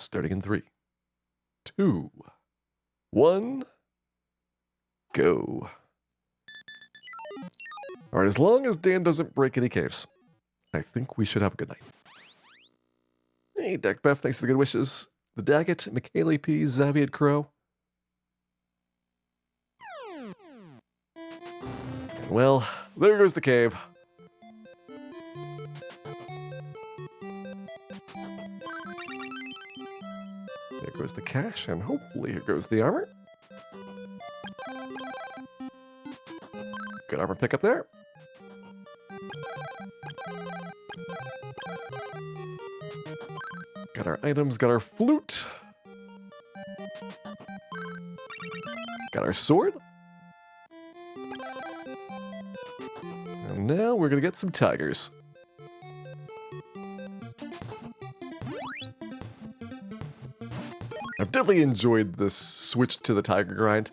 Starting in 3, 2, 1, go. All right, as long as Dan doesn't break any caves, I think we should have a good night. Hey, Deck Beth, thanks for the good wishes. The Daggett, Michaeli P, Zaviad Crow. And well, there goes the cave. There goes the cash, and hopefully here goes the armor. Good armor pickup there. Got our items, got our flute. Got our sword. And now we're gonna get some tigers. I've definitely enjoyed this switch to the tiger grind.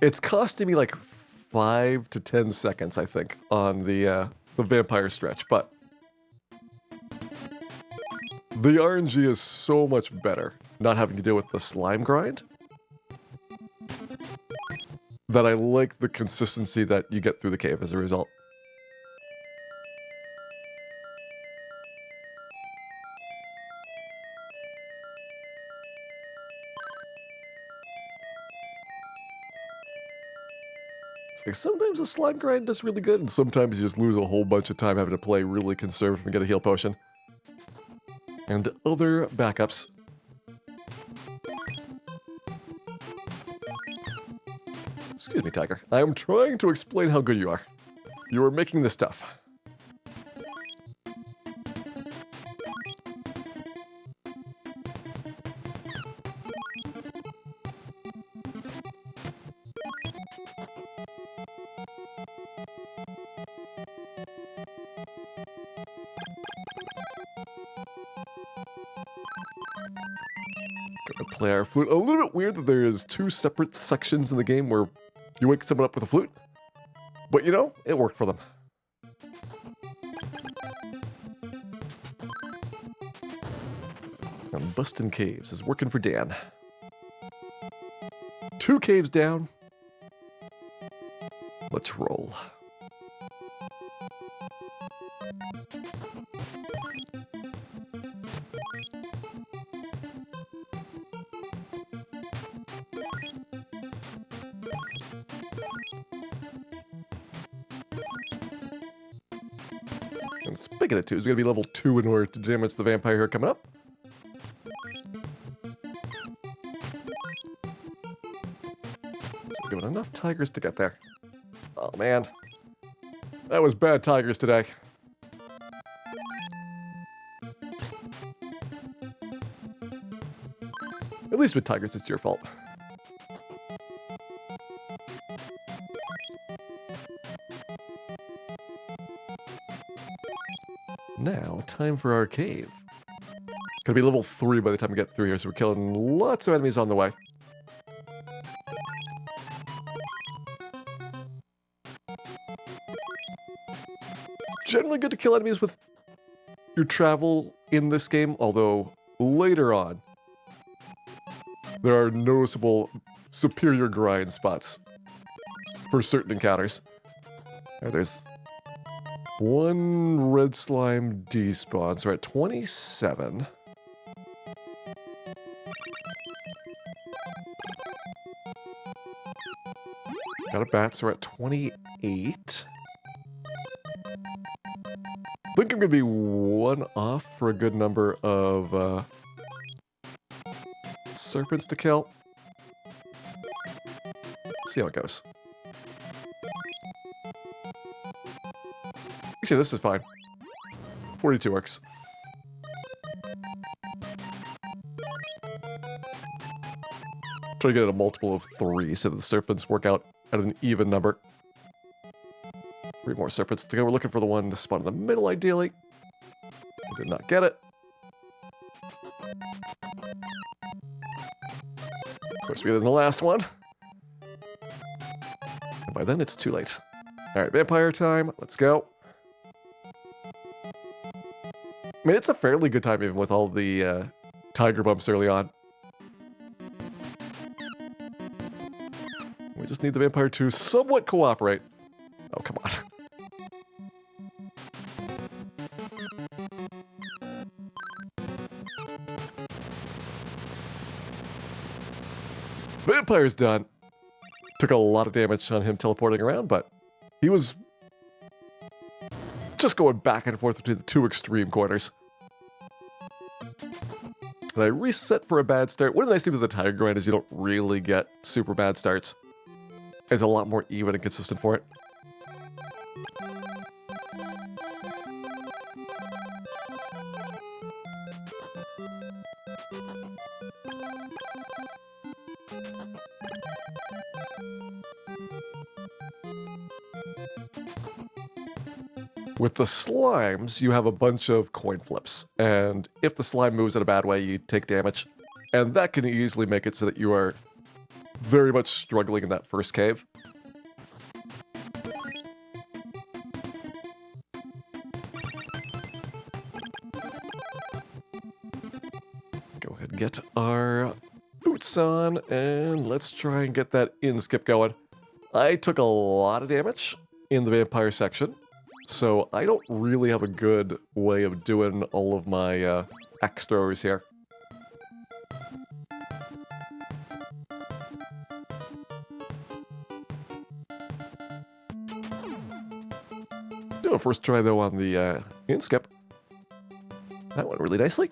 It's costing me like 5 to 10 seconds, I think, on the vampire stretch, but the RNG is so much better, not having to deal with the slime grind, that I like the consistency that you get through the cave as a result. It's like sometimes the slime grind does really good, and sometimes you just lose a whole bunch of time having to play really conservative and get a heal potion. And other backups. Excuse me, Tiger. I am trying to explain how good you are. You are making this tough. Gonna play our flute. A little bit weird that there is 2 separate sections in the game where you wake someone up with a flute. But you know, it worked for them. And busting caves is working for Dan. 2 caves down. Let's roll. And speaking of 2s, we gotta be level 2 in order to damage the vampire here coming up. So we're giving enough tigers to get there. Oh man. That was bad tigers today. At least with tigers, it's your fault. Now, time for our cave. Gonna be level 3 by the time we get through here, so we're killing lots of enemies on the way. Generally good to kill enemies with your travel in this game, although later on, there are noticeable superior grind spots for certain encounters. There's 1 red slime despawn, so we're at 27. Got a bat, so we're at 28. I think I'm gonna be 1 off for a good number of serpents to kill. See how it goes. Actually, this is fine. 42 works. Try to get a multiple of 3 so that the serpents work out at an even number. 3 more serpents to go. We're looking for the one to spawn in the middle, ideally. I did not get it. Of course, we get it in the last one. And by then, it's too late. All right, vampire time. Let's go. I mean, it's a fairly good time even with all the tiger bumps early on. We just need the vampire to somewhat cooperate. Oh, come on. Vampire's done. Took a lot of damage on him teleporting around, but he was just going back and forth between the two extreme corners. And I reset for a bad start. One of the nice things with the tiger grind is you don't really get super bad starts. It's a lot more even and consistent for it. With the slimes, you have a bunch of coin flips, and if the slime moves in a bad way, you take damage, and that can easily make it so that you are very much struggling in that first cave. Go ahead and get our boots on, and let's try and get that skip going. I took a lot of damage in the vampire section, so I don't really have a good way of doing all of my axe throwers here. Do a first try though on the skip. That went really nicely.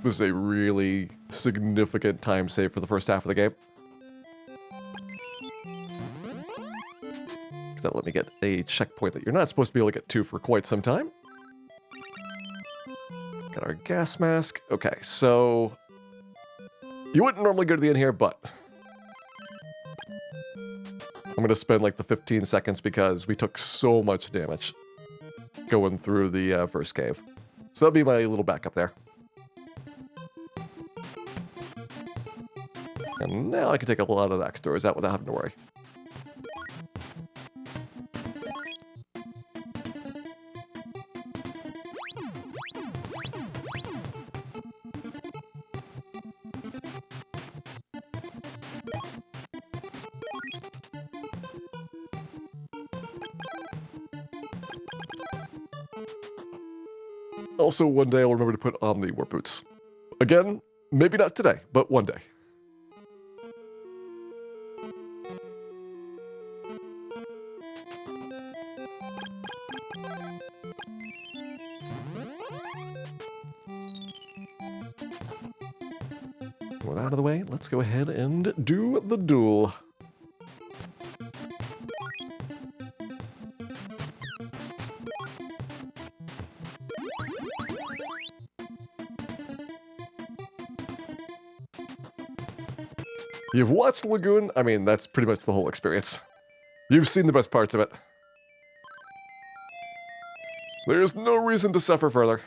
This is a really significant time save for the first half of the game. That'll let me get a checkpoint that you're not supposed to be able to get to for quite some time. Got our gas mask. Okay, so you wouldn't normally go to the end here, but I'm going to spend like the 15 seconds because we took so much damage going through the first cave. So that'll be my little backup there. And now I can take a lot of the axe throwers out without having to worry. Also, one day I'll remember to put on the warp boots. Again, maybe not today, but one day. With that out of the way, let's go ahead and do the duel. You've watched Lagoon? I mean, that's pretty much the whole experience. You've seen the best parts of it. There's no reason to suffer further.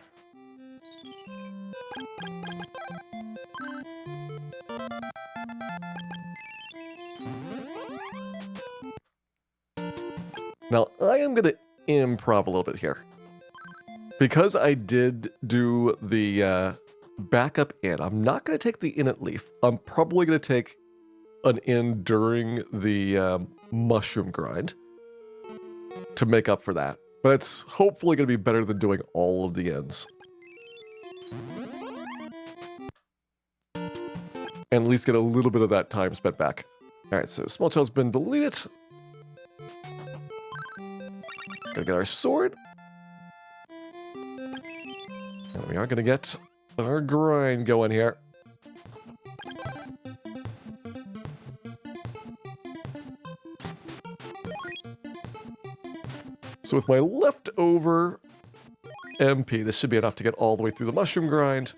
Now, I am going to improv a little bit here. Because I did do the backup in, I'm not going to take the in at leaf. I'm probably going to take an in during the mushroom grind to make up for that. But it's hopefully going to be better than doing all of the ends. And at least get a little bit of that time spent back. Alright, so Small Child's been deleted. Gotta get our sword. And we are gonna get our grind going here. So with my leftover MP, this should be enough to get all the way through the mushroom grind.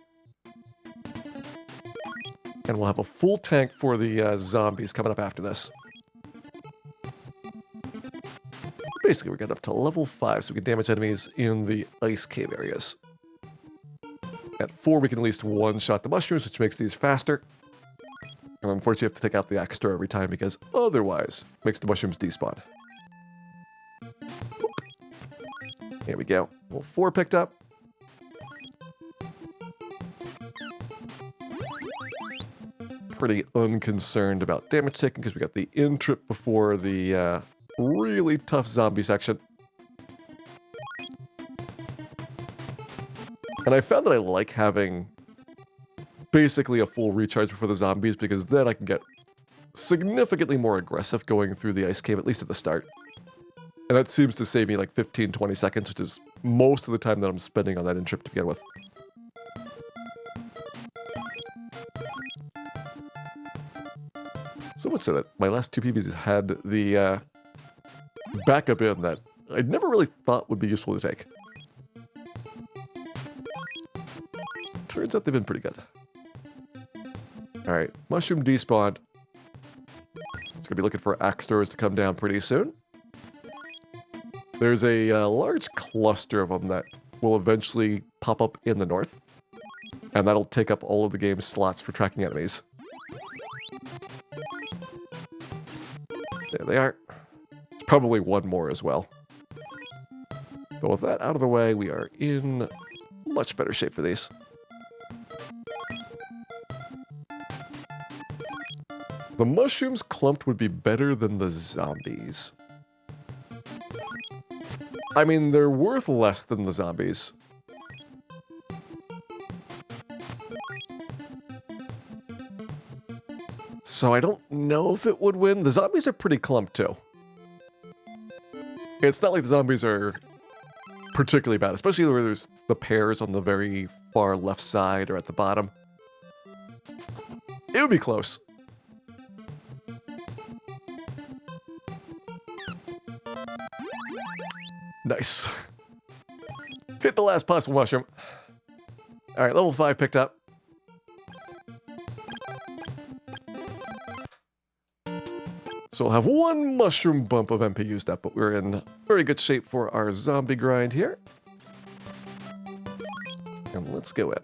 And we'll have a full tank for the zombies coming up after this. Basically, we got up to level 5, so we can damage enemies in the ice cave areas. At 4, we can at least one-shot the mushrooms, which makes these faster. And unfortunately, you have to take out the extra every time, because otherwise, it makes the mushrooms despawn. Here we go. Level 4 picked up. pretty unconcerned about damage taken because we got the in trip before the really tough zombie section. And I found that I like having basically a full recharge before the zombies because then I can get significantly more aggressive going through the ice cave, at least at the start. And that seems to save me like 15-20 seconds, which is most of the time that I'm spending on that in trip to begin with. So much so that my last two PBs had the backup in that I never really thought would be useful to take. Turns out they've been pretty good. Alright, mushroom despawned. It's going to be looking for axe throwers to come down pretty soon. There's a large cluster of them that will eventually pop up in the north. And that'll take up all of the game's slots for tracking enemies. There they are. There's probably one more as well. But with that out of the way, we are in much better shape for these. The mushrooms clumped would be better than the zombies. I mean, they're worth less than the zombies. So I don't know if it would win. The zombies are pretty clumped too. It's not like the zombies are particularly bad, especially where there's the pairs on the very far left side or at the bottom. It would be close. Nice. Hit the last possible mushroom. Alright, level 5 picked up. So we'll have one mushroom bump of MP used up, but we're in very good shape for our zombie grind here. And let's go in.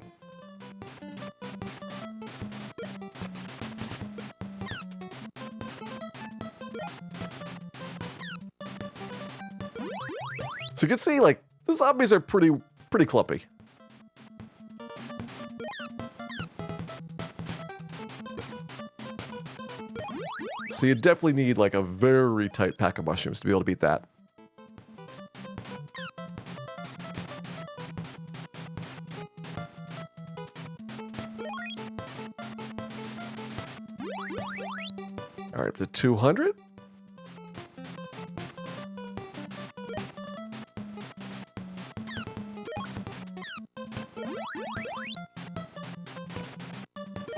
So you can see, like, the zombies are pretty clumpy. So you definitely need, like, a very tight pack of mushrooms to be able to beat that. All right, up to 200.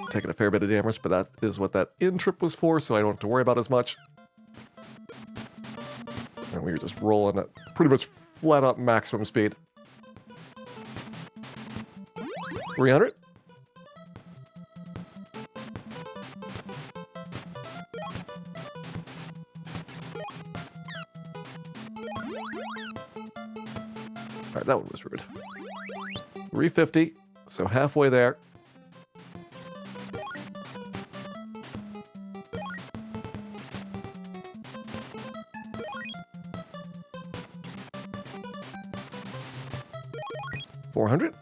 Taking a fair bit of damage, but that is what that in trip was for, so I don't have to worry about as much. And we were just rolling at pretty much flat out maximum speed. 300. All right, that one was rude. 350, so halfway there. $400.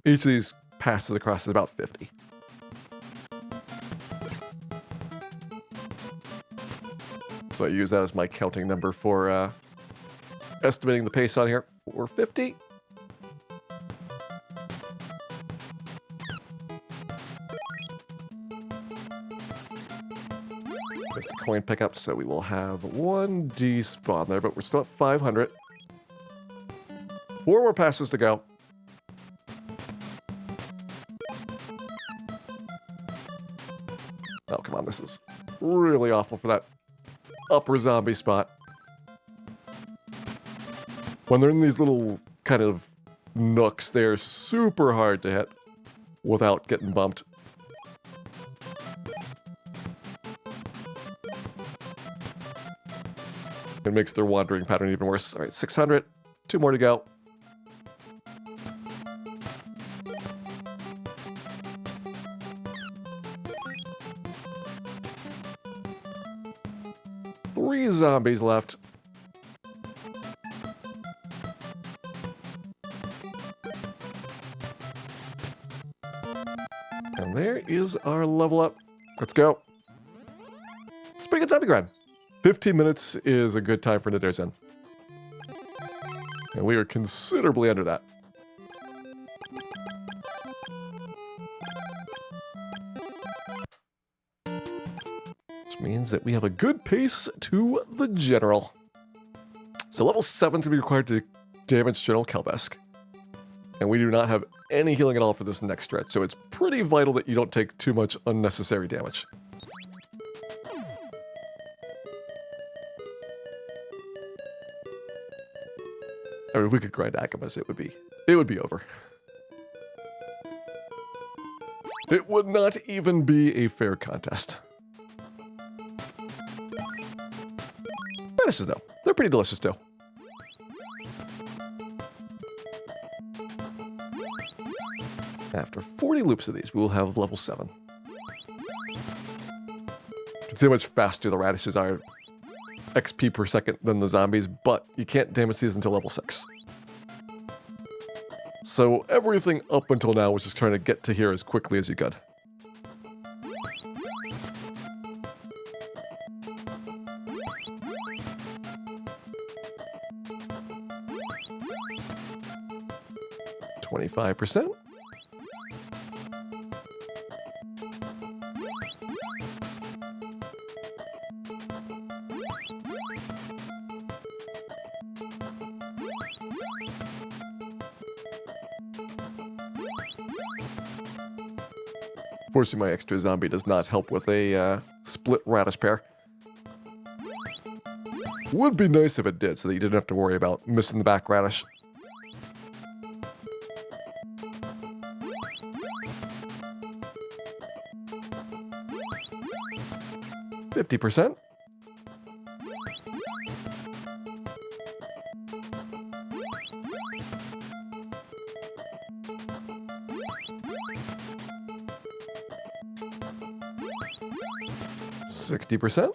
Each of these passes across is about 50. So I use that as my counting number for estimating the pace on here. 450. Just a coin pickup, so we will have one despawn there, but we're still at 500. 4 more passes to go. Oh, come on, this is really awful for that upper zombie spot. When they're in these little kind of nooks, they're super hard to hit without getting bumped. It makes their wandering pattern even worse. All right, 600. 2 more to go. Three zombies left. And there is our level up. Let's go. It's a pretty good zombie grind. 15 minutes is a good time for Nidor's Inn. And we are considerably under that. Which means that we have a good pace to the General. So level 7 is going to be required to damage General Kelbesk. And we do not have any healing at all for this next stretch, so it's pretty vital that you don't take too much unnecessary damage. I mean, if we could grind Akamas, it would be over. It would not even be a fair contest. Radishes, though. They're pretty delicious, too. After 40 loops of these, we will have level 7. You can see how much faster the radishes are XP per second than the zombies, but you can't damage these until level 6. So everything up until now was just trying to get to here as quickly as you could. %. Fortunately, my extra zombie does not help with a split radish pair. Would be nice if it did, so that you didn't have to worry about missing the back radish. %. 60%.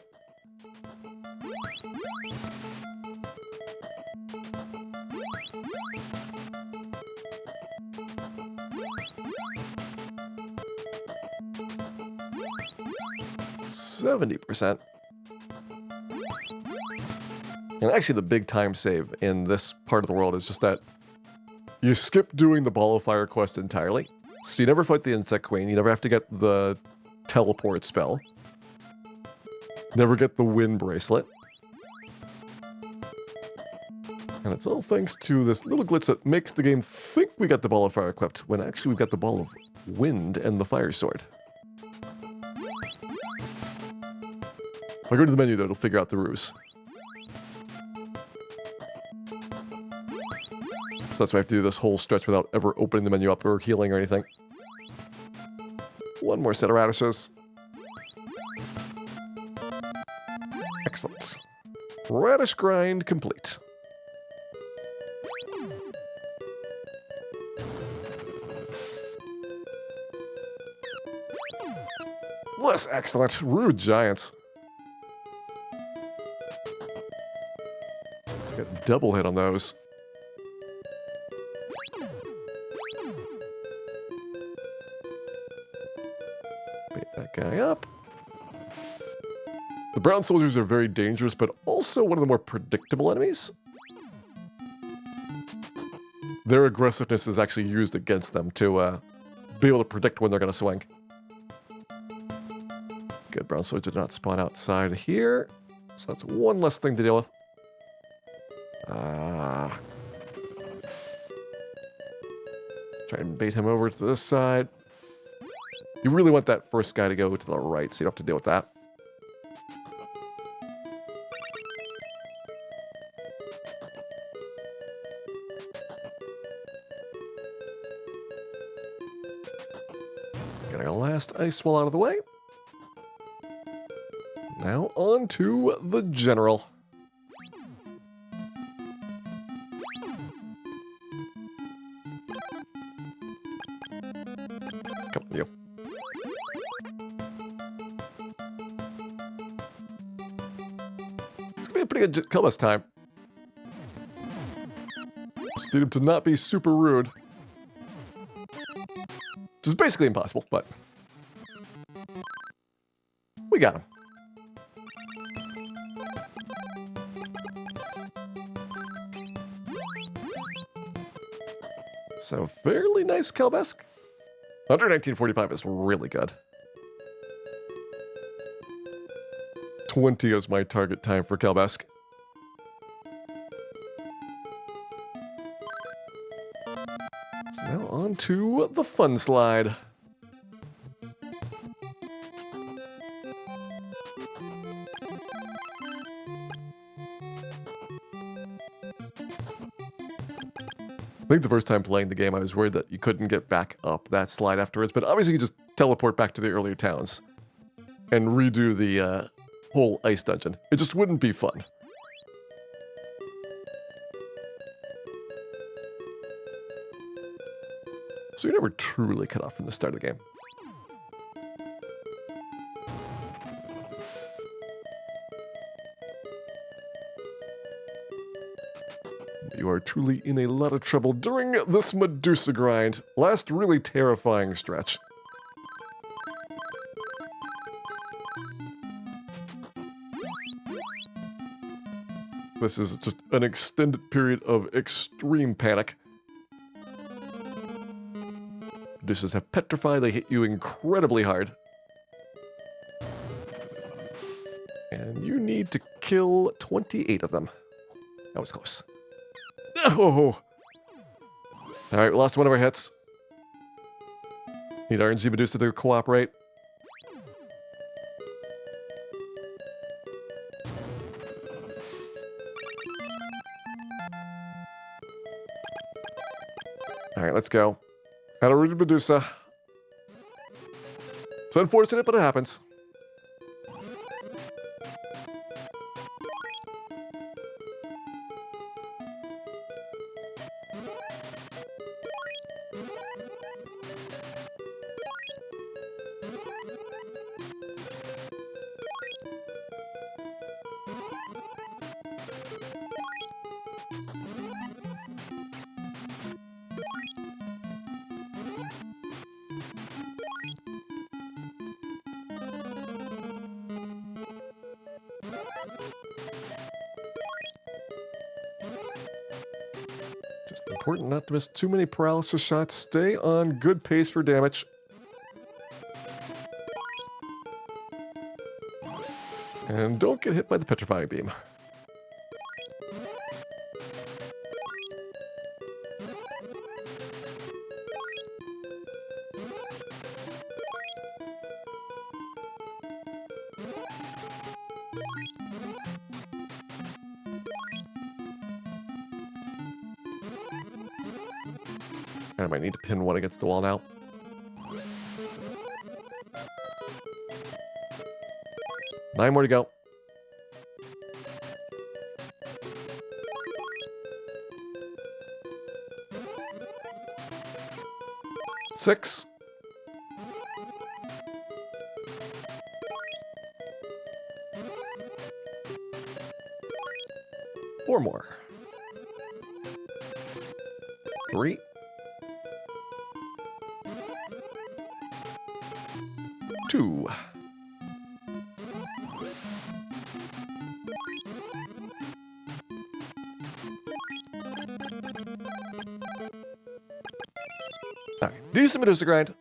%. And actually the big time save in this part of the world is just that you skip doing the Ball of Fire quest entirely. So you never fight the Insect Queen, you never have to get the teleport spell. Never get the Wind Bracelet. And it's all thanks to this little glitch that makes the game think we got the Ball of Fire equipped, when actually we've got the Ball of Wind and the Fire Sword. If I go to the menu, though, it'll figure out the ruse. So that's why I have to do this whole stretch without ever opening the menu up or healing or anything. One more set of radishes. Excellent. Radish grind complete. Less excellent. Rude giants. Got double hit on those. Beat that guy up. The brown soldiers are very dangerous, but also one of the more predictable enemies. Their aggressiveness is actually used against them to be able to predict when they're going to swing. Good, brown soldier did not spawn outside of here, so that's one less thing to deal with. Try and bait him over to this side. You really want that first guy to go to the right, so you don't have to deal with that. Getting our last ice wall out of the way. Now on to the General. Come on, you. It's gonna be a pretty good kill this time. Just need him to not be super rude. Which is basically impossible, but... we got him. So, fairly nice Kelbesk. Under 1945 is really good. 20 is my target time for Kelbesk. So now on to the fun slide. I think the first time playing the game, I was worried that you couldn't get back up that slide afterwards, but obviously you just teleport back to the earlier towns and redo the whole ice dungeon. It just wouldn't be fun. So you're never truly cut off from the start of the game. You are truly in a lot of trouble during this Medusa grind. Last really terrifying stretch. This is just an extended period of extreme panic. Medusas have petrified, they hit you incredibly hard. And you need to kill 28 of them. That was close. Oh! Alright, we lost one of our hits. Need RNG Medusa to cooperate. Alright, let's go. Had a rooted Medusa. It's unfortunate, but it happens. Just important not to miss too many paralysis shots. Stay on good pace for damage. And don't get hit by the petrifying beam. I might need to pin one against the wall now. Nine more to go. Six. Four more. Three. Two. Alright, decent Medusa grind.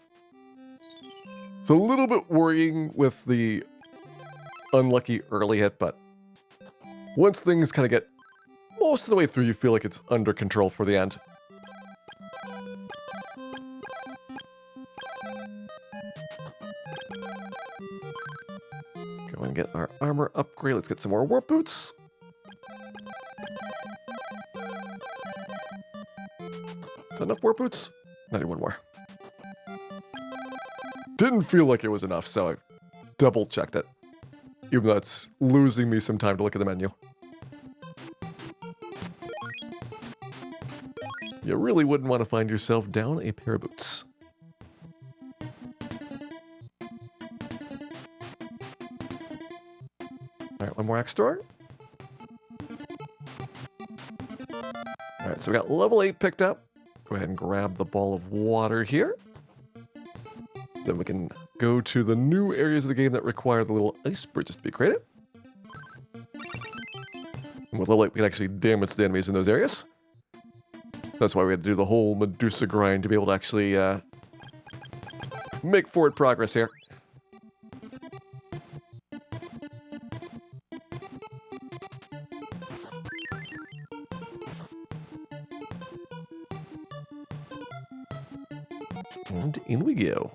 It's a little bit worrying with the unlucky early hit, but once things kind of get most of the way through, you feel like it's under control for the end. Go and get our armor upgrade. Let's get some more warp boots. Is that enough warp boots? I need one more. Didn't feel like it was enough, so I double checked it. Even though it's losing me some time to look at the menu. You really wouldn't want to find yourself down a pair of boots. Alright, one more axe store. Alright, so we got level 8 picked up. Go ahead and grab the ball of water here. Then we can go to the new areas of the game that require the little ice bridges to be created. And with low light, we can actually damage the enemies in those areas. That's why we had to do the whole Medusa grind to be able to actually make forward progress here. And in we go.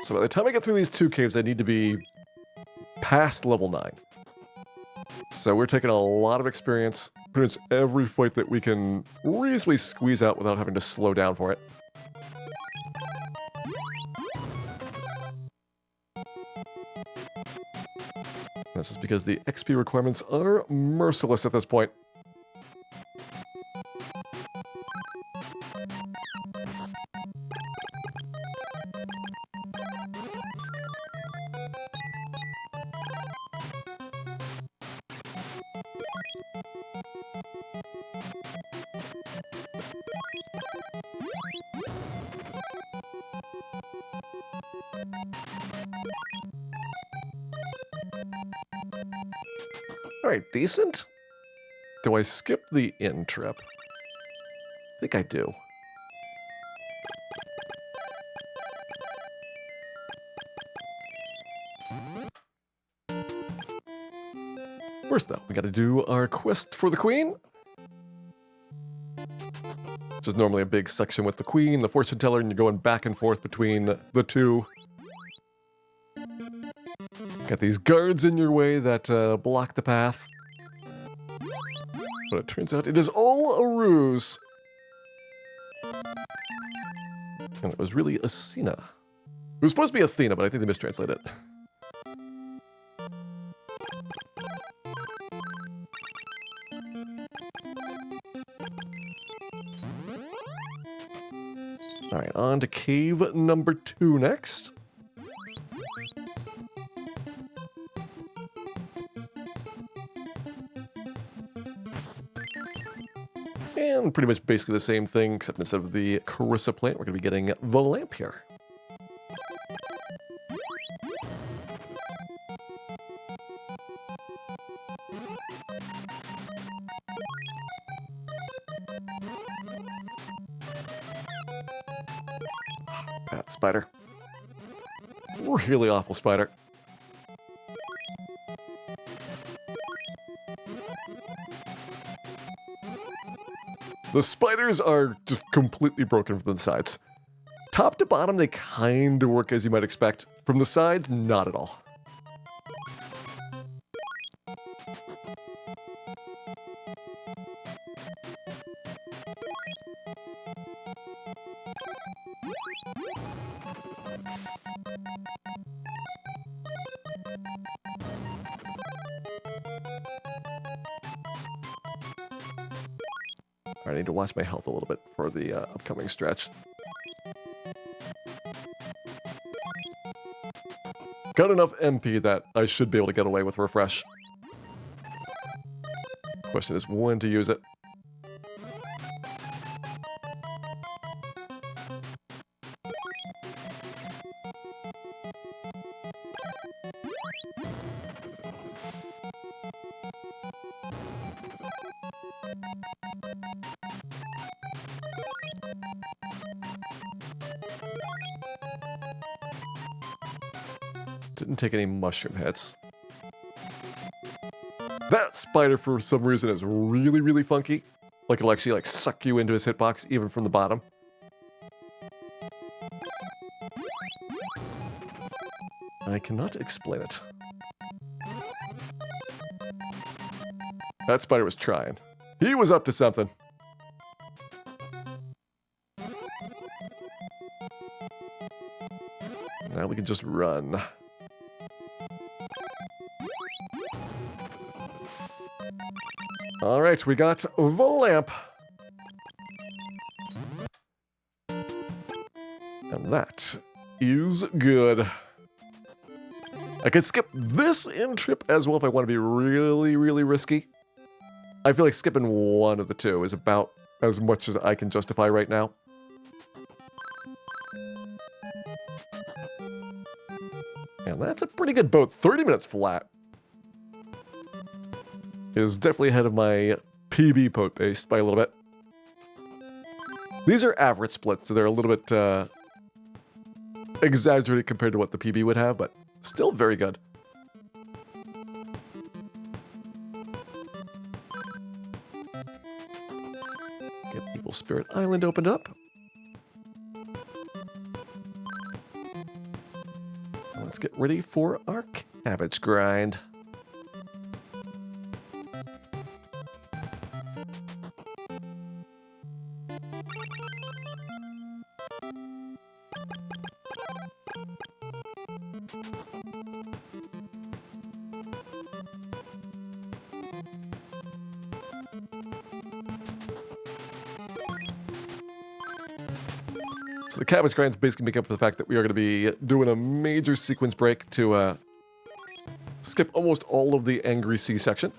So by the time I get through these two caves, I need to be past level 9. So we're taking a lot of experience, pretty much every fight that we can reasonably squeeze out without having to slow down for it. This is because the XP requirements are merciless at this point. Alright, decent. Do I skip the inn trip? I think I do. First though, we gotta do our quest for the queen. Which is normally a big section with the queen, the fortune teller, and you're going back and forth between the two. Got these guards in your way that block the path. But it turns out it is all a ruse. And it was really Athena. It was supposed to be Athena, but I think they mistranslated it. Alright, on to cave number 2 next. And pretty much basically the same thing, except instead of the Carissa plant, we're going to be getting the lamp here. That spider. Really awful spider. The spiders are just completely broken from the sides. Top to bottom, they kind of work as you might expect. From the sides, not at all. I need to watch my health a little bit for the upcoming stretch. Got enough MP that I should be able to get away with refresh. Question is when to use it. Didn't take any mushroom hits. That spider, for some reason, is really, really funky. Like, it'll actually, like, suck you into his hitbox, even from the bottom. I cannot explain it. That spider was trying. He was up to something. Now we can just run. Alright, we got the lamp. And that is good. I could skip this in trip as well if I want to be really, really risky. I feel like skipping one of the two is about as much as I can justify right now. And that's a pretty good boat. 30 minutes flat is definitely ahead of my PB boat pace by a little bit. These are average splits, so they're a little bit exaggerated compared to what the PB would have, but still very good. Get Evil Spirit Island opened up. Let's get ready for our cabbage grind. So the cabbage grinds basically make up for the fact that we are going to be doing a major sequence break to skip almost all of the Angry Sea section.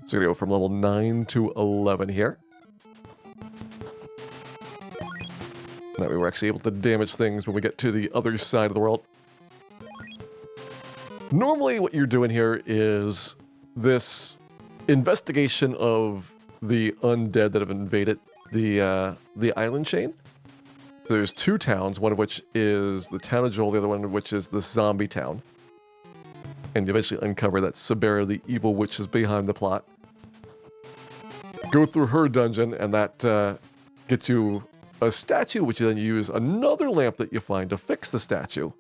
So we're going to go from level 9 to 11 here. That way we're actually able to damage things when we get to the other side of the world. Normally what you're doing here is this investigation of the undead that have invaded the island chain. So there's two towns, one of which is the town of Joel, the other one of which is the zombie town. And you eventually uncover that Sabera, the evil witch, is behind the plot. Go through her dungeon, and that gets you a statue, which you then use another lamp that you find to fix the statue.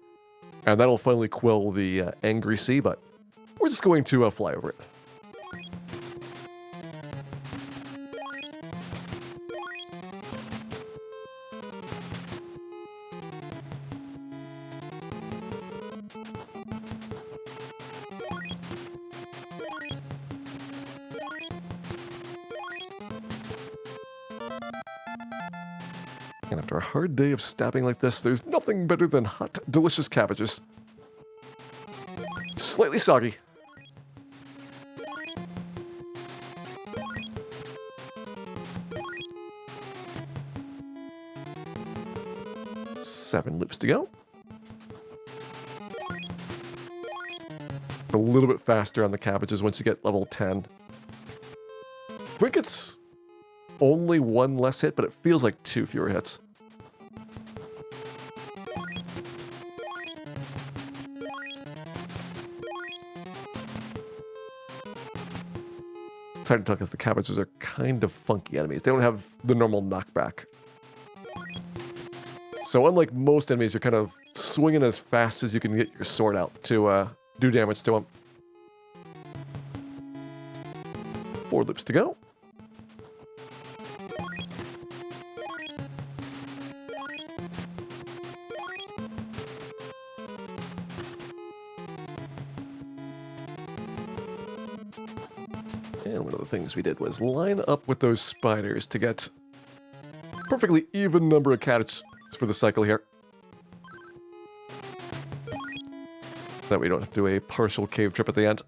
And that'll finally quell the Angry Sea, but we're just going to fly over it. And after a hard day of stabbing like this, there's nothing better than hot, delicious cabbages. Slightly soggy. Seven loops to go. A little bit faster on the cabbages once you get level 10. I think it's only one less hit, but it feels like 2 fewer hits. It's hard to tell because the cabbages are kind of funky enemies. They don't have the normal knockback. So unlike most enemies, you're kind of swinging as fast as you can get your sword out to do damage to them. 4 loops to go. And one of the things we did was line up with those spiders to get perfectly even number of cabbages for the cycle here. That way we don't have to do a partial cave trip at the end.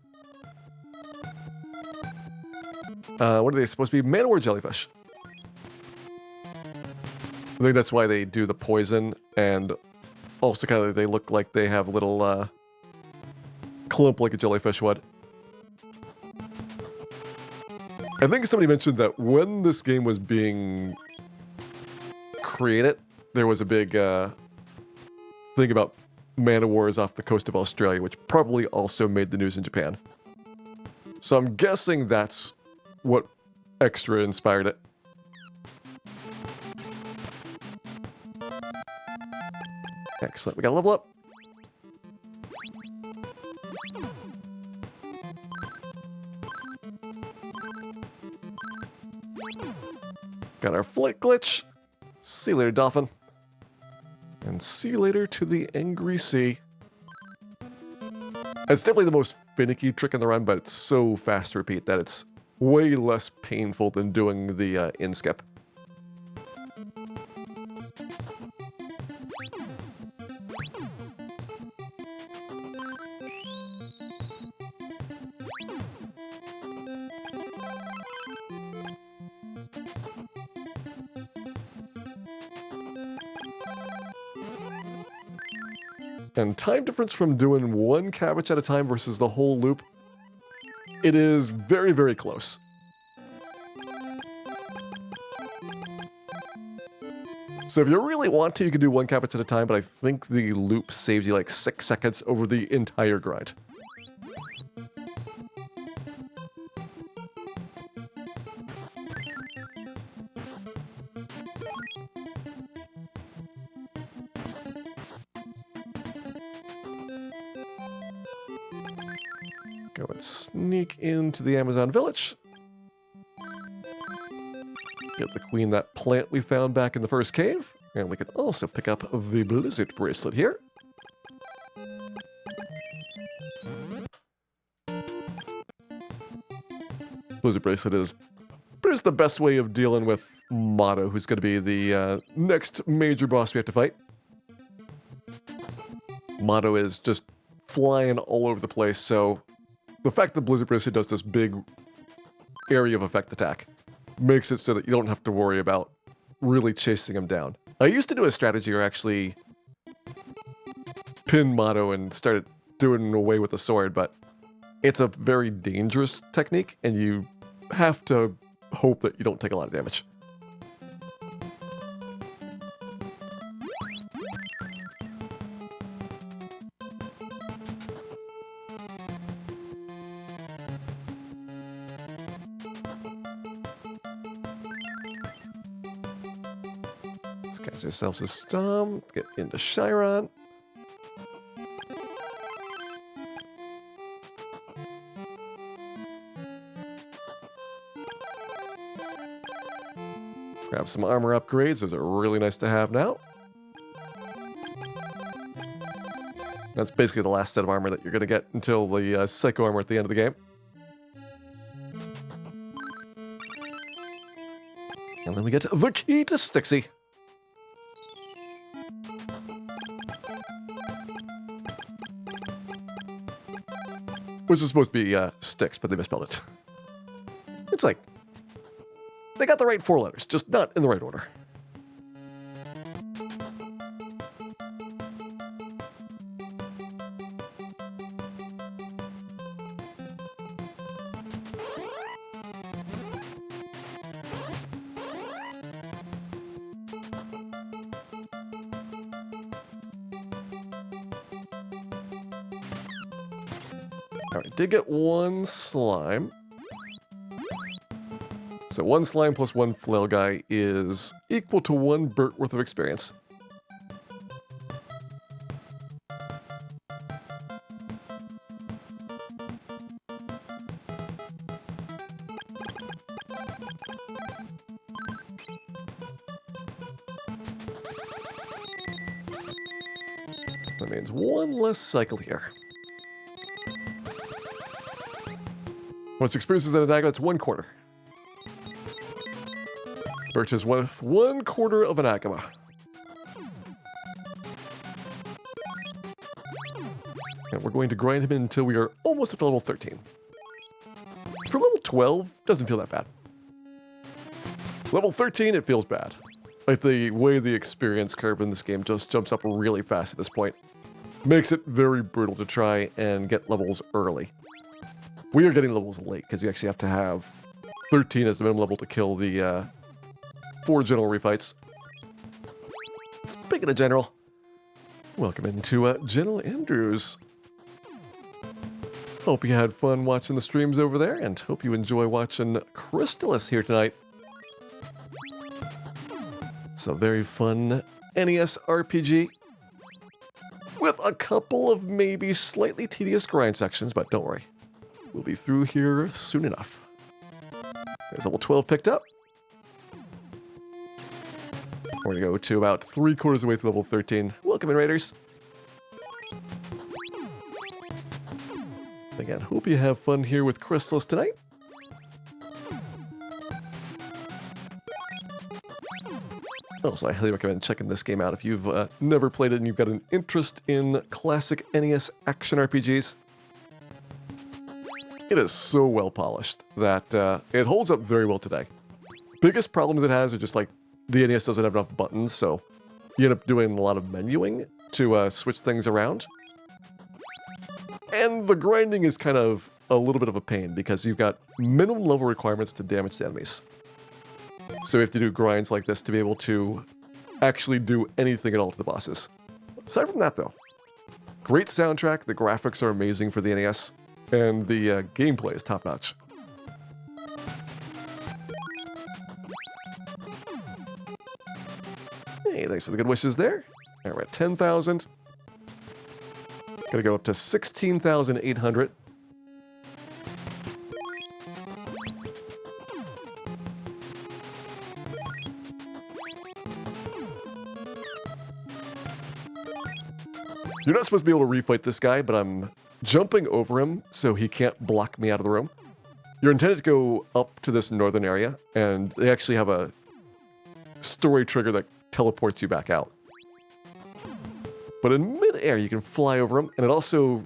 What are they supposed to be? Man-o-war jellyfish. I think that's why they do the poison, and also kind of they look like they have a little clump like a jellyfish would. I think somebody mentioned that when this game was being created, there was a big thing about man-o-wars off the coast of Australia, which probably also made the news in Japan. So I'm guessing that's what extra inspired it. Excellent, we got a level up. Got our flight glitch. See you later, dolphin. And see you later to the Angry Sea. It's definitely the most finicky trick in the run, but it's so fast to repeat that it's way less painful than doing the in-skip. And time difference from doing one cabbage at a time versus the whole loop, it is very, very close. So if you really want to, you can do one cabbage at a time, but I think the loop saves you like 6 seconds over the entire grind. Go and sneak into the Amazon village. Get the queen that plant we found back in the first cave. And we can also pick up the blizzard bracelet here. Blizzard bracelet is the best way of dealing with Motto, who's going to be the next major boss we have to fight. Motto is just flying all over the place, so the fact that Blizzard Bracelet does this big area of effect attack makes it so that you don't have to worry about really chasing him down. I used to do a strategy where I actually pinned Motto and started doing away with the sword, but it's a very dangerous technique, and you have to hope that you don't take a lot of damage. Let's catch ourselves a stomp, get into Chiron. Grab some armor upgrades. Those are really nice to have now. That's basically the last set of armor that you're going to get until the Psycho armor at the end of the game. And then we get the key to Stixie. Which is supposed to be Styx, but they misspelled it. It's like, they got the right 4 letters, just not in the right order. Alright, did get 1 slime. So 1 slime plus 1 flail guy is equal to 1 Burt worth of experience. That means 1 less cycle here. Once experience is at a dagger, that's 1/4. Burt is worth 1/4 of an Agama. And we're going to grind him in until we are almost up to level 13. For level 12, doesn't feel that bad. Level 13, it feels bad. Like the way the experience curve in this game just jumps up really fast at this point. Makes it very brutal to try and get levels early. We are getting levels late because you actually have to have 13 as the minimum level to kill the 4 general refights. Speaking of general, welcome into General Andrews. Hope you had fun watching the streams over there, and hope you enjoy watching Crystalis here tonight. It's a very fun NES RPG with a couple of maybe slightly tedious grind sections, but don't worry. We'll be through here soon enough. There's level 12 picked up. We're going to go to about 3/4 of the way to level 13. Welcome in, Raiders. Again, hope you have fun here with Crystalis tonight. Also, I highly recommend checking this game out if you've never played it and you've got an interest in classic NES action RPGs. It is so well polished that it holds up very well today. biggest problems it has are just like the NES doesn't have enough buttons, so you end up doing a lot of menuing to switch things around. And the grinding is kind of a little bit of a pain because you've got minimum level requirements to damage the enemies. So you have to do grinds like this to be able to actually do anything at all to the bosses. Aside from that, though, great soundtrack, the graphics are amazing for the NES, and the gameplay is top-notch. Hey, thanks for the good wishes there. All right, we're at 10,000. Gotta go up to 16,800. You're not supposed to be able to refight this guy, but I'm jumping over him so he can't block me out of the room. You're intended to go up to this northern area, and they actually have a story trigger that teleports you back out. But in mid-air, you can fly over him, and it also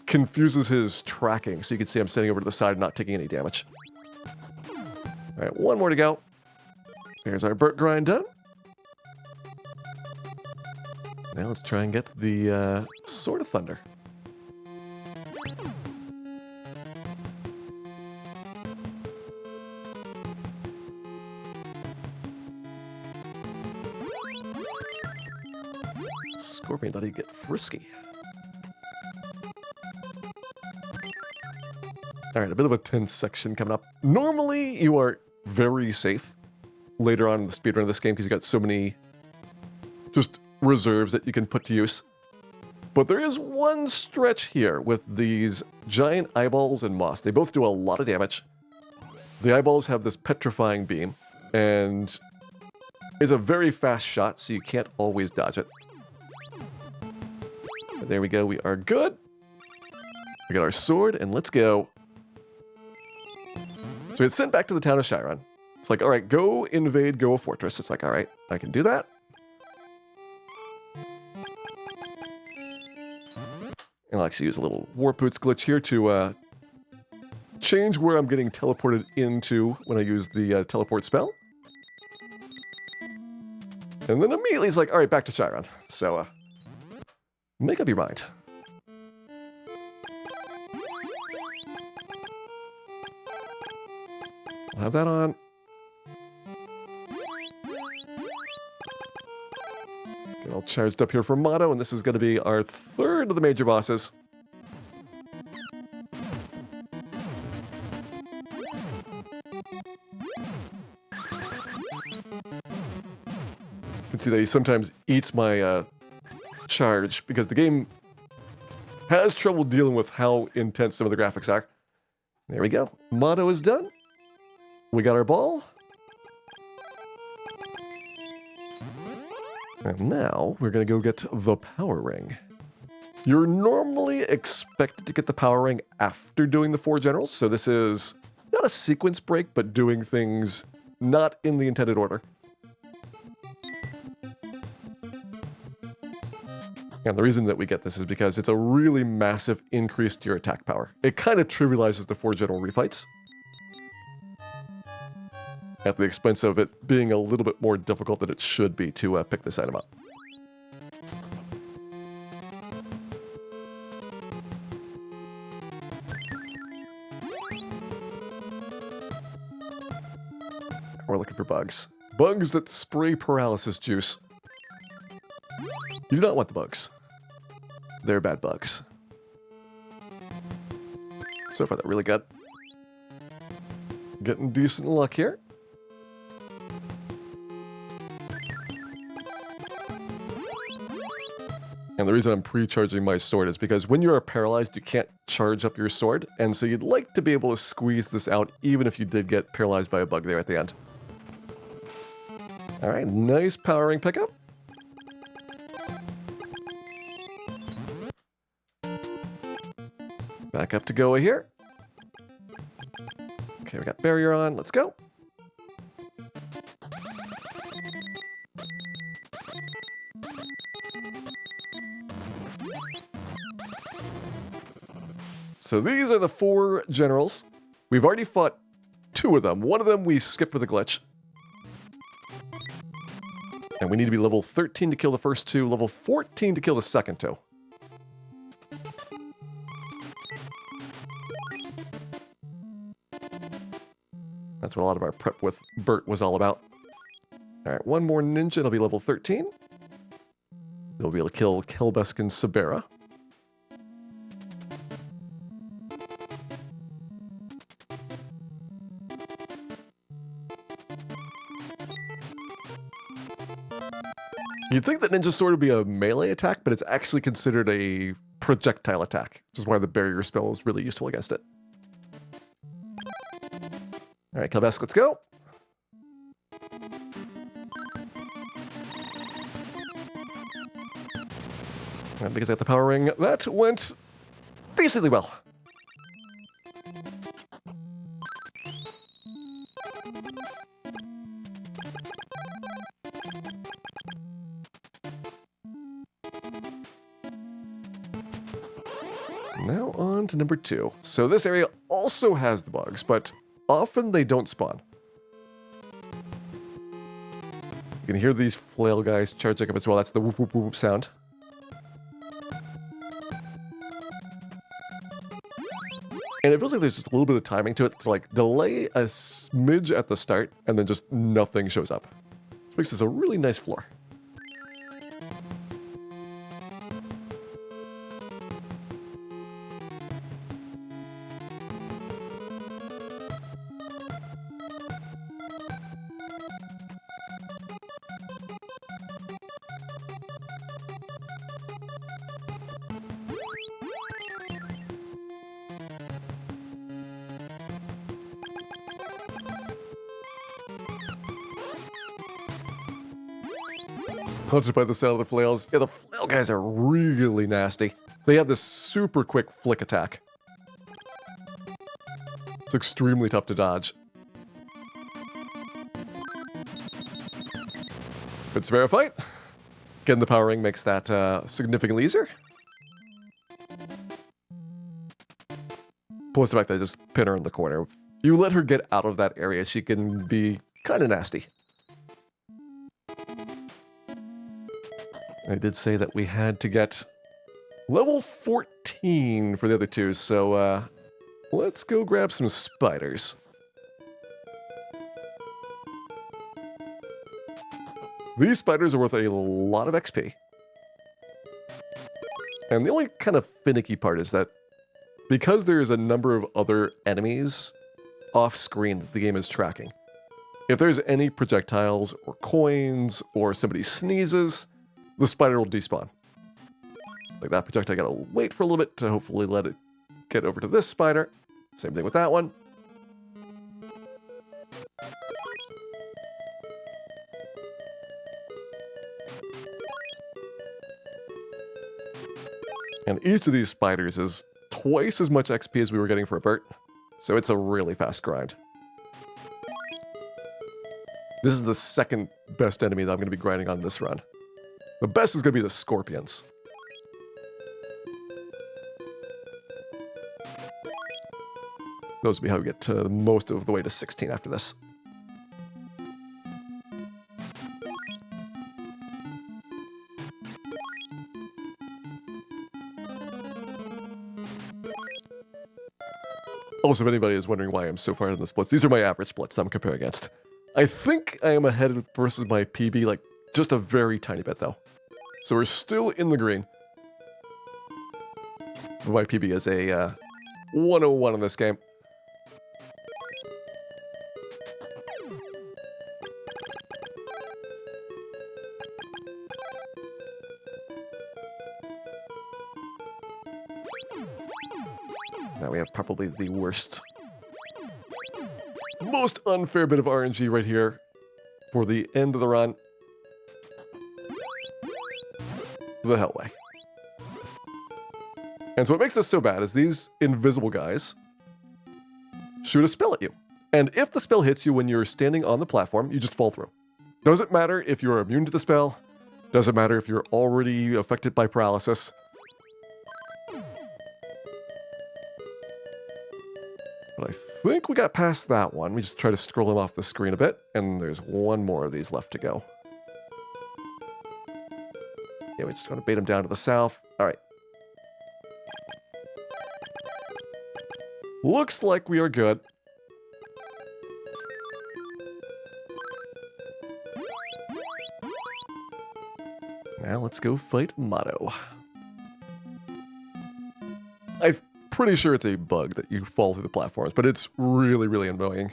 confuses his tracking, so you can see I'm standing over to the side and not taking any damage. All right, one more to go. There's our Burt grind done. Now let's try and get the Sword of Thunder. Scorpion thought he'd get frisky. Alright, a bit of a tense section coming up. Normally, you are very safe later on in the speedrun of this game because you got so many just reserves that you can put to use. But there is one stretch here with these giant eyeballs and moss. They both do a lot of damage. The eyeballs have this petrifying beam, and it's a very fast shot, so you can't always dodge it. And there we go, we are good. We got our sword, and let's go. So it's sent back to the town of Chiron. It's like, all right, go invade Goa Fortress. It's like, all right, I can do that. And I'll actually use a little Warp Boots glitch here to change where I'm getting teleported into when I use the teleport spell. And then immediately it's like, all right, back to Chiron. So, make up your mind. I'll have that on. Get all charged up here for Motto, and this is going to be our third of the major bosses. You can see that he sometimes eats my charge because the game has trouble dealing with how intense some of the graphics are. There we go. Motto is done. We got our ball. And now we're going to go get the power ring. You're normally expected to get the power ring after doing the 4 generals, so this is not a sequence break, but doing things not in the intended order. And the reason that we get this is because it's a really massive increase to your attack power. It kind of trivializes the 4 general refights, at the expense of it being a little bit more difficult than it should be to pick this item up. We're looking for bugs. Bugs that spray paralysis juice. You do not want the bugs. They're bad bugs. So far, they're really good. Getting decent luck here. And the reason I'm pre-charging my sword is because when you are paralyzed, you can't charge up your sword. And so you'd like to be able to squeeze this out, even if you did get paralyzed by a bug there at the end. All right, nice powering pickup. Back up to Goa here. Okay, we got barrier on. Let's go. So these are the 4 generals. We've already fought 2 of them. One of them we skipped with a glitch. And we need to be level 13 to kill the first two, level 14 to kill the second two. That's what a lot of our prep with Bert was all about. All right, one more ninja, it'll be level 13. We'll be able to kill Kelbesk and Sabera. You'd think that Ninja Sword would be a melee attack, but it's actually considered a projectile attack, which is why the barrier spell is really useful against it. All right, Kelbesk, let's go. And because I got the power ring, that went decently well. Now on to number 2. So this area also has the bugs, but often they don't spawn. You can hear these flail guys charging up as well. That's the whoop whoop whoop sound. And it feels like there's just a little bit of timing to it to like delay a smidge at the start and then just nothing shows up. Which makes this a really nice floor. Haunted by the sound of the flails. Yeah, the flail guys are really nasty. They have this super quick flick attack. It's extremely tough to dodge. Good Sabera fight. Getting the power ring makes that significantly easier. Plus the fact that I just pin her in the corner. If you let her get out of that area, she can be kind of nasty. I did say that we had to get level 14 for the other two, so let's go grab some spiders. These spiders are worth a lot of XP. And the only kind of finicky part is that because there is a number of other enemies off-screen that the game is tracking, if there's any projectiles or coins or somebody sneezes, the spider will despawn. Like that projectile, I gotta wait for a little bit to hopefully let it get over to this spider. Same thing with that one. And each of these spiders is twice as much XP as we were getting for a Bert, so it's a really fast grind. This is the second best enemy that I'm going to be grinding on this run. The best is going to be the scorpions. Those will be how we get to most of the way to 16 after this. Also, if anybody is wondering why I'm so far in the splits, these are my average splits I'm comparing against. I think I am ahead versus my PB, like, just a very tiny bit, though. So we're still in the green. My PB is a 101 in this game. Now we have probably the worst, most unfair bit of RNG right here for the end of the run. The Hellway. And so what makes this so bad is these invisible guys shoot a spell at you. And if the spell hits you when you're standing on the platform, you just fall through. Doesn't matter if you're immune to the spell. Doesn't matter if you're already affected by paralysis. But I think we got past that one. We just try to scroll them off the screen a bit, and there's one more of these left to go. Yeah, we just want to bait him down to the south. All right. Looks like we are good. Now let's go fight Motto. I'm pretty sure it's a bug that you fall through the platforms, but it's really, really annoying.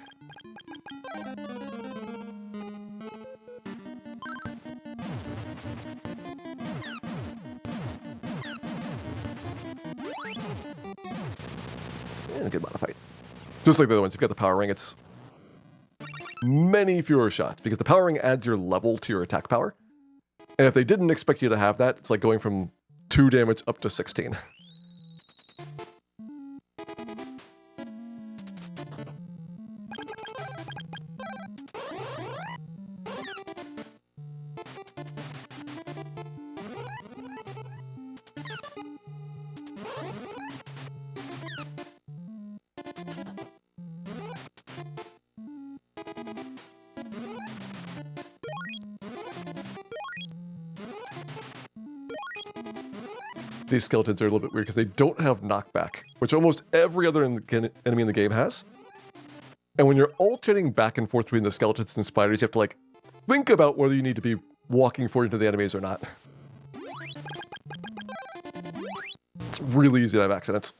And a good amount of fight. Just like the other ones, you've got the power ring, it's many fewer shots, because the power ring adds your level to your attack power. And if they didn't expect you to have that, it's like going from 2 damage up to 16. These skeletons are a little bit weird because they don't have knockback, which almost every other enemy in the game has. And when you're alternating back and forth between the skeletons and spiders, you have to like think about whether you need to be walking forward into the enemies or not. It's really easy to have accidents.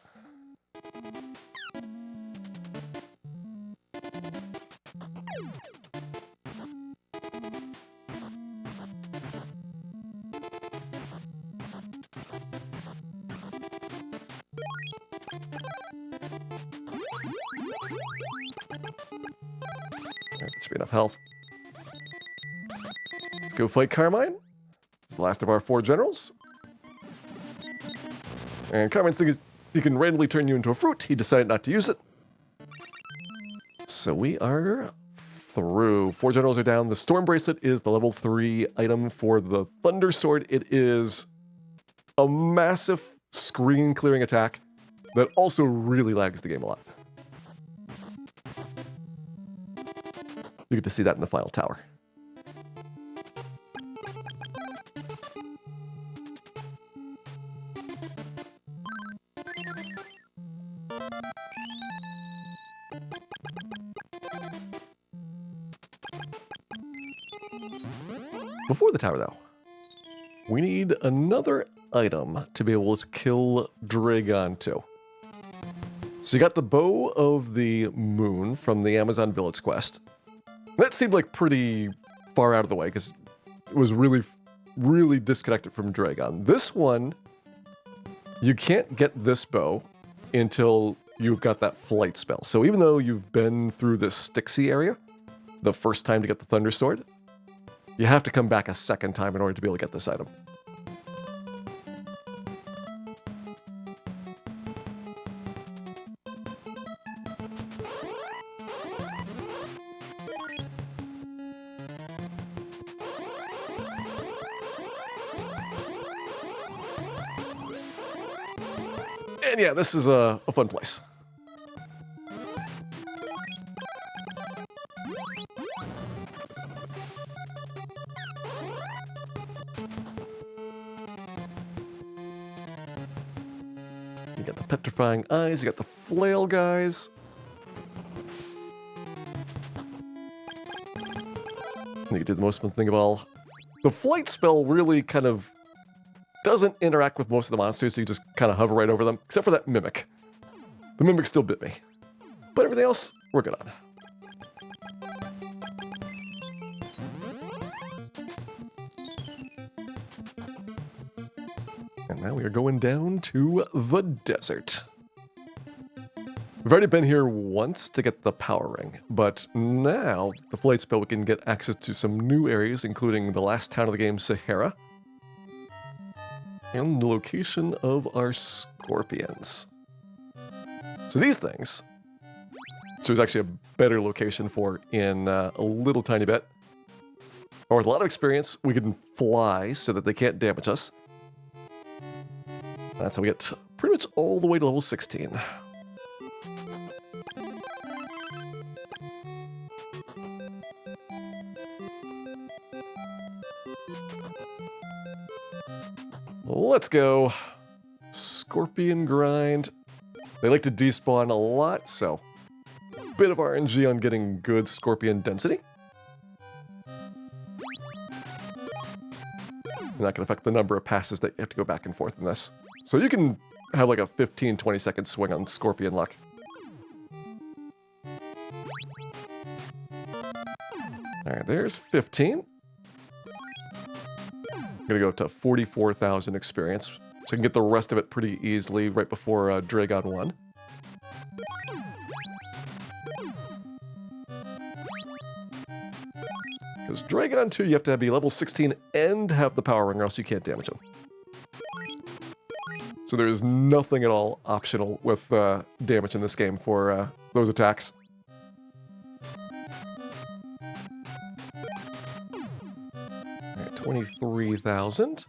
Should be enough health. Let's go fight Carmine. It's the last of our 4 generals. And Carmine's thinking he can randomly turn you into a fruit. He decided not to use it. So we are through. 4 generals are down. The Storm Bracelet is the level 3 item for the Thunder Sword. It is a massive screen clearing attack that also really lags the game a lot. You get to see that in the final tower. Before the tower, though, we need another item to be able to kill Dragon too. So you got the Bow of the Moon from the Amazon Village quest. That seemed like pretty far out of the way because it was really, really disconnected from Dragon. This one, you can't get this bow until you've got that flight spell. So even though you've been through this Styxy area the first time to get the Thunder Sword, you have to come back a second time in order to be able to get this item. And yeah, this is a fun place. You got the petrifying eyes, you got the flail guys. You can do the most fun thing of all. The flight spell really kind of doesn't interact with most of the monsters, so you just kind of hover right over them, except for that Mimic. The Mimic still bit me. But everything else, we're good on. And now we are going down to the desert. We've already been here once to get the power ring, but now, the flight spell, we can get access to some new areas, including the last town of the game, Sahara, and the location of our scorpions. So these things, which there's actually a better location for in a little tiny bit, or with a lot of experience, we can fly so that they can't damage us. That's how we get pretty much all the way to level 16. Let's go. Scorpion grind. They like to despawn a lot, so bit of RNG on getting good scorpion density. Not going to affect the number of passes that you have to go back and forth in this. So you can have like a 15-20 second swing on scorpion luck. Alright, there's 15. I'm going to go to 44,000 experience, so I can get the rest of it pretty easily right before Dragon 1. Because Dragon 2, you have to be level 16 and have the power ring, or else you can't damage him. So there is nothing at all optional with damage in this game for those attacks. Alright, 23,000.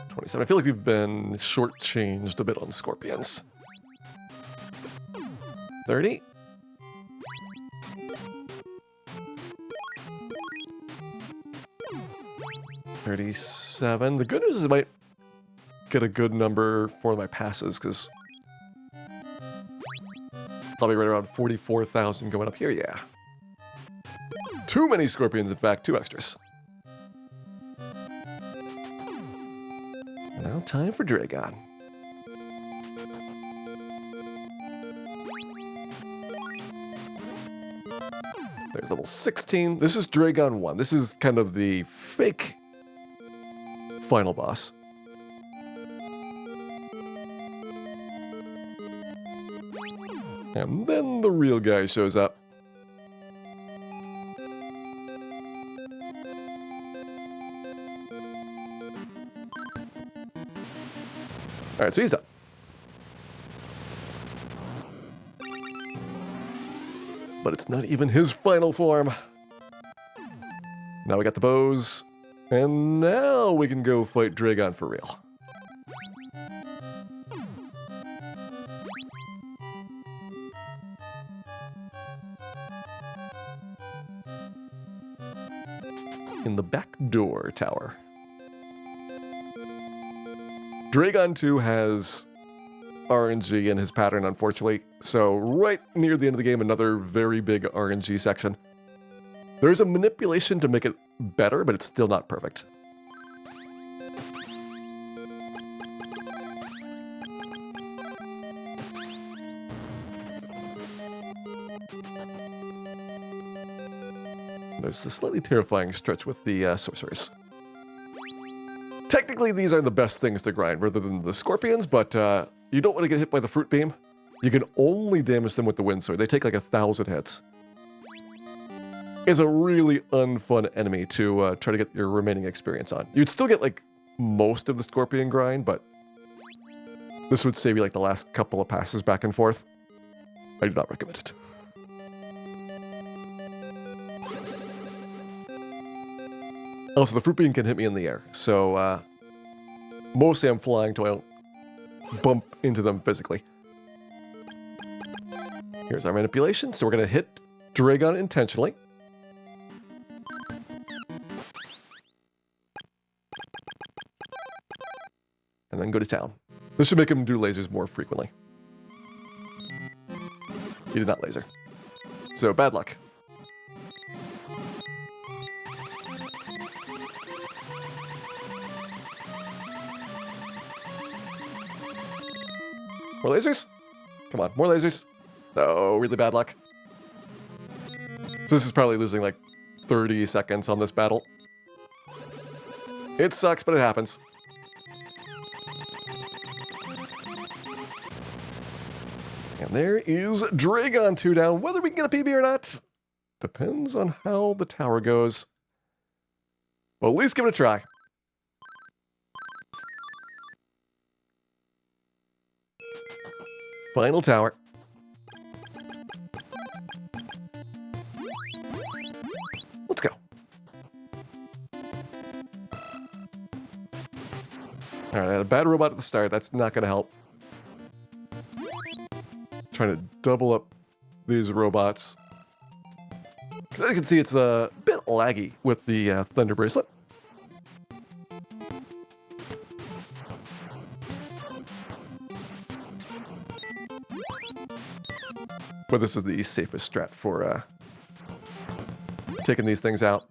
27. I feel like we've been shortchanged a bit on scorpions. 30. 37. The good news is I might get a good number for my passes, because I'll be right around 44,000 going up here, yeah. Too many scorpions, in fact, 2 extras. Now time for Dragon. There's level 16. This is Dragon 1. This is kind of the fake final boss. And then the real guy shows up. Alright, so he's done. But it's not even his final form. Now we got the bows. And now we can go fight Dragon for real. In the back door tower. Dragon 2 has RNG in his pattern, unfortunately. So right near the end of the game, another very big RNG section. There's a manipulation to make it better, but it's still not perfect. There's the slightly terrifying stretch with the sorcerers. Technically, these are the best things to grind, rather than the scorpions, but you don't want to get hit by the fruit beam. You can only damage them with the wind sword. They take like 1,000 hits. It's a really unfun enemy to try to get your remaining experience on. You'd still get like most of the scorpion grind, but this would save you like the last couple of passes back and forth. I do not recommend it. Also, the fruit beam can hit me in the air, so mostly I'm flying till I don't bump into them physically. Here's our manipulation, so we're going to hit Dragon intentionally. And then go to town. This should make him do lasers more frequently. He did not laser. So, bad luck. More lasers? Come on, more lasers. Oh, really bad luck. So this is probably losing like 30 seconds on this battle. It sucks, but it happens. And there is Dragon 2 down. Whether we can get a PB or not depends on how the tower goes. Well, at least give it a try. Final tower. Let's go. All right, I had a bad robot at the start. That's not going to help. Trying to double up these robots. As you can see, it's a bit laggy with the Thunder Bracelet. But this is the safest strat for taking these things out.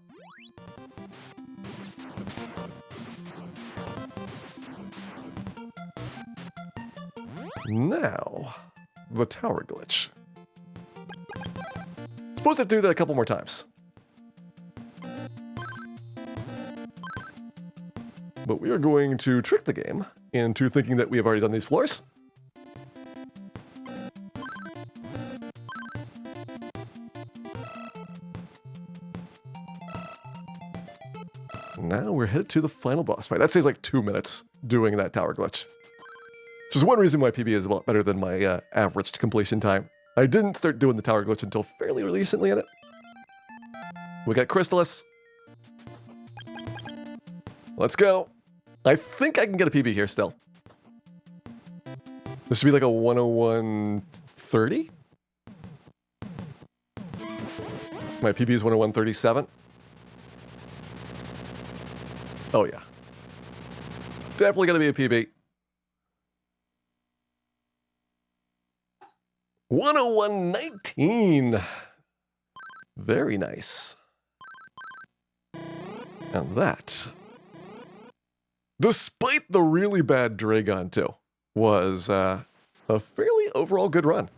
Now, the tower glitch. Supposed to have to do that a couple more times. But we are going to trick the game into thinking that we have already done these floors. Now we're headed to the final boss fight. That saves like 2 minutes doing that tower glitch. Which is one reason my PB is a lot better than my averaged completion time. I didn't start doing the tower glitch until fairly recently in it. We got Crystalis. Let's go. I think I can get a PB here still. This should be like a 101.30. My PB is 101.37. Oh yeah. Definitely gonna be a PB. 101.19. Very nice. And that, despite the really bad Dragon 2, was a fairly overall good run.